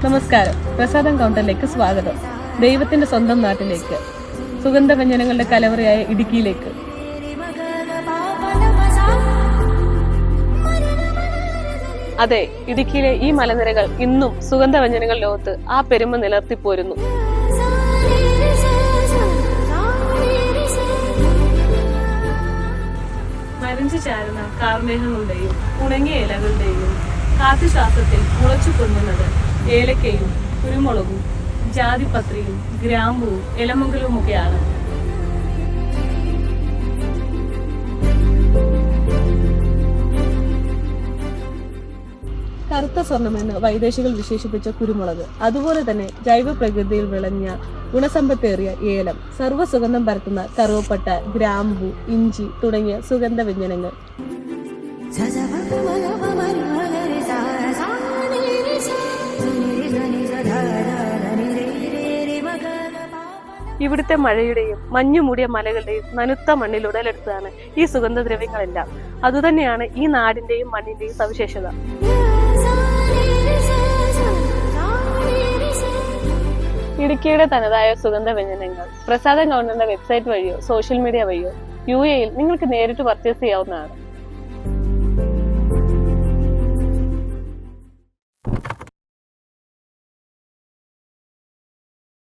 നമസ്കാരം. പ്രസാദം കൗണ്ടറിലേക്ക് സ്വാഗതം. ദൈവത്തിന്റെ സ്വന്തം നാട്ടിലേക്ക്, സുഗന്ധവ്യഞ്ജനങ്ങളുടെ കലവറയായ ഇടുക്കിയിലേക്ക്. അതെ, ഇടുക്കിയിലെ ഈ മലനിരകൾ ഇന്നും സുഗന്ധവ്യഞ്ജനങ്ങൾ ലോകത്ത് ആ പെരുമ നിലർത്തിപ്പോരുന്നു. മരിഞ്ചു ചാരുന്ന കാർമേഘങ്ങളുടെയും ഉണങ്ങിയ ഇലകളുടെയും കാറ്റുശ്വാസത്തിൽ മുളച്ചു പൊങ്ങുന്നത് ഏലക്കയും കുരുമുളകും ജാതിപത്രിയും ഗ്രാമ്പുവും ഇലമംഗലവും ഒക്കെയാണ്. കറുത്ത സ്വർണമെന്ന് വൈദേശികൾ വിശേഷിപ്പിച്ച കുരുമുളക്, അതുപോലെ തന്നെ ജൈവ പ്രകൃതിയിൽ വിളഞ്ഞ ഗുണസമ്പത്തേറിയ ഏലം, സർവ്വസുഗന്ധം പരത്തുന്ന കറുവപ്പട്ട, ഗ്രാമ്പു, ഇഞ്ചി തുടങ്ങിയ സുഗന്ധ വ്യഞ്ജനങ്ങൾ. ഇവിടുത്തെ മഴയുടെയും മഞ്ഞുമൂടിയ മലകളുടെയും നനുത്ത മണ്ണിൽ ഉടലെടുത്തതാണ് ഈ സുഗന്ധദ്രവ്യങ്ങളെല്ലാം. അതുതന്നെയാണ് ഈ നാടിന്റെയും മണ്ണിന്റെയും സവിശേഷത. ഇടുക്കിയുടെ തനതായ സുഗന്ധ വ്യഞ്ജനങ്ങൾ പ്രസാദം കൗണ്ടറിന്റെ വെബ്സൈറ്റ് വഴിയോ സോഷ്യൽ മീഡിയ വഴിയോ UAE നിങ്ങൾക്ക് നേരിട്ട് പർച്ചേസ് ചെയ്യാവുന്നതാണ്.